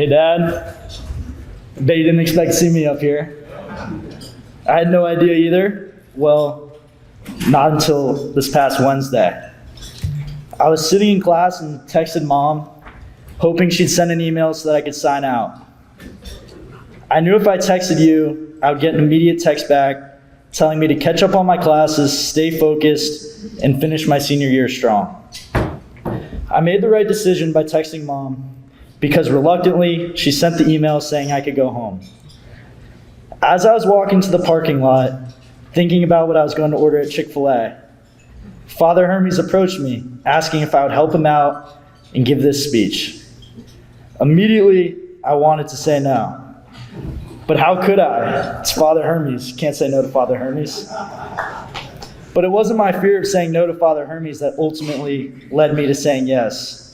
Hey, Dad. I bet you didn't expect to see me up here. I had no idea either. Well, not until this past Wednesday. I was sitting in class and texted Mom, hoping she'd send an email so that I could sign out. I knew if I texted you, I would get an immediate text back telling me to catch up on my classes, stay focused, and finish my senior year strong. I made the right decision by texting Mom because reluctantly, she sent the email saying I could go home. As I was walking to the parking lot, thinking about what I was going to order at Chick-fil-A, Father Hermes approached me, asking if I would help him out and give this speech. Immediately, I wanted to say no. But how could I? It's Father Hermes. Can't say no to Father Hermes. But it wasn't my fear of saying no to Father Hermes that ultimately led me to saying yes.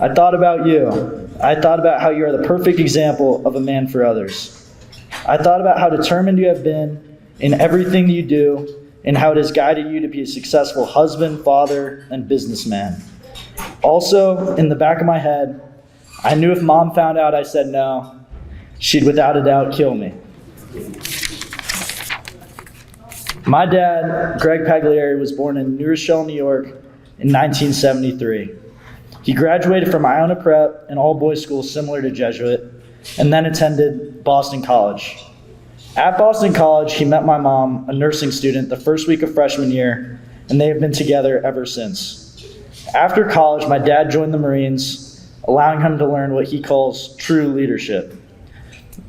I thought about you. I thought about how you are the perfect example of a man for others. I thought about how determined you have been in everything you do and how it has guided you to be a successful husband, father, and businessman. Also, in the back of my head, I knew if Mom found out I said no, she'd without a doubt kill me. My dad, Greg Paglieri, was born in New Rochelle, New York in 1973. He graduated from Iona Prep, an all-boys school similar to Jesuit, and then attended Boston College. At Boston College, he met my mom, a nursing student, the first week of freshman year, and they have been together ever since. After college, my dad joined the Marines, allowing him to learn what he calls true leadership.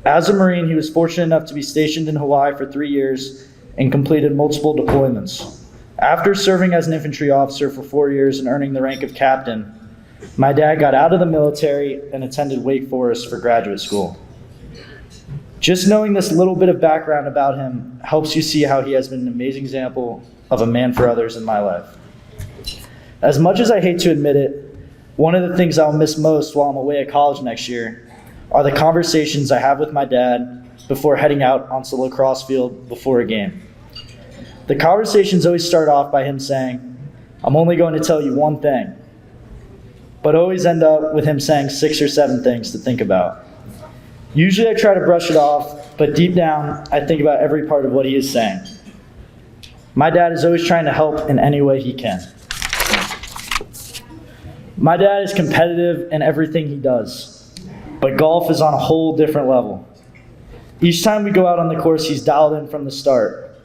As a Marine, he was fortunate enough to be stationed in Hawaii for 3 years and completed multiple deployments. After serving as an infantry officer for 4 years and earning the rank of captain, my dad got out of the military and attended Wake Forest for graduate school. Just knowing this little bit of background about him helps you see how he has been an amazing example of a man for others in my life. As much as I hate to admit it, one of the things I'll miss most while I'm away at college next year are the conversations I have with my dad before heading out onto the lacrosse field before a game. The conversations always start off by him saying, "I'm only going to tell you one thing," but always end up with him saying 6 or 7 things to think about. Usually I try to brush it off, but deep down, I think about every part of what he is saying. My dad is always trying to help in any way he can. My dad is competitive in everything he does, but golf is on a whole different level. Each time we go out on the course, he's dialed in from the start.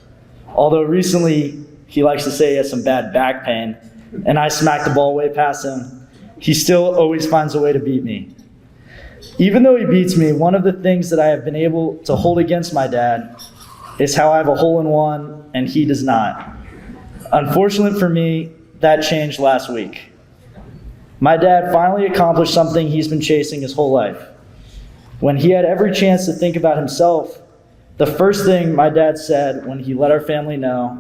Although recently, he likes to say he has some bad back pain, and I smack the ball way past him, he still always finds a way to beat me. Even though he beats me, one of the things that I have been able to hold against my dad is how I have a hole-in-one and he does not. Unfortunately for me, that changed last week. My dad finally accomplished something he's been chasing his whole life. When he had every chance to think about himself, the first thing my dad said when he let our family know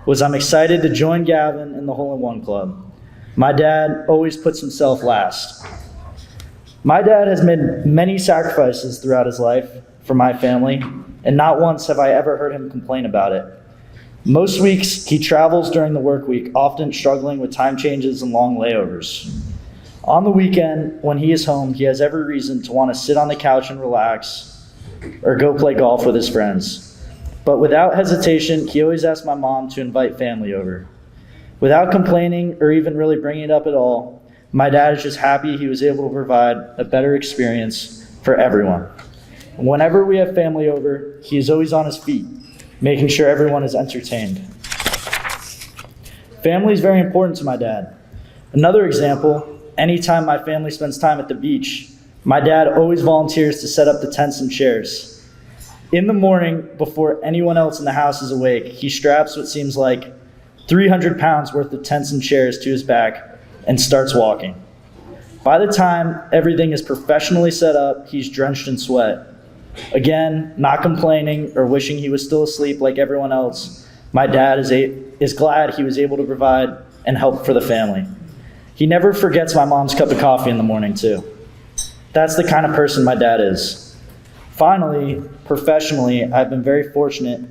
was, "I'm excited to join Gavin in the hole-in-one club." My dad always puts himself last. My dad has made many sacrifices throughout his life for my family, and not once have I ever heard him complain about it. Most weeks, he travels during the work week, often struggling with time changes and long layovers. On the weekend, when he is home, he has every reason to want to sit on the couch and relax, or go play golf with his friends. But without hesitation, he always asks my mom to invite family over. Without complaining or even really bringing it up at all, my dad is just happy he was able to provide a better experience for everyone. Whenever we have family over, he is always on his feet, making sure everyone is entertained. Family is very important to my dad. Another example, anytime my family spends time at the beach, my dad always volunteers to set up the tents and chairs. In the morning, before anyone else in the house is awake, he straps what seems like 300 pounds worth of tents and chairs to his back and starts walking. By the time everything is professionally set up, he's drenched in sweat. Again, not complaining or wishing he was still asleep like everyone else, my dad is glad he was able to provide and help for the family. He never forgets my mom's cup of coffee in the morning, too. That's the kind of person my dad is. Finally, professionally, I've been very fortunate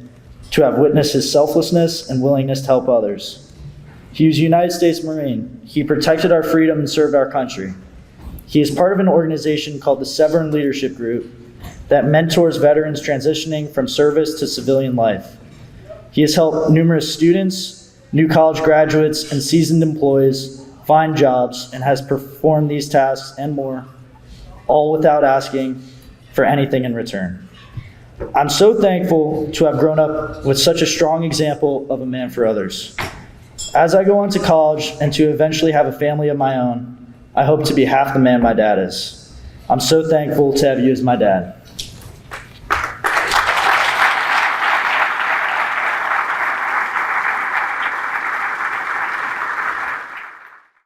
to have witnessed his selflessness and willingness to help others. He was a United States Marine. He protected our freedom and served our country. He is part of an organization called the Severn Leadership Group that mentors veterans transitioning from service to civilian life. He has helped numerous students, new college graduates, and seasoned employees find jobs and has performed these tasks and more, all without asking for anything in return. I'm so thankful to have grown up with such a strong example of a man for others. As I go on to college and to eventually have a family of my own, I hope to be half the man my dad is. I'm so thankful to have you as my dad.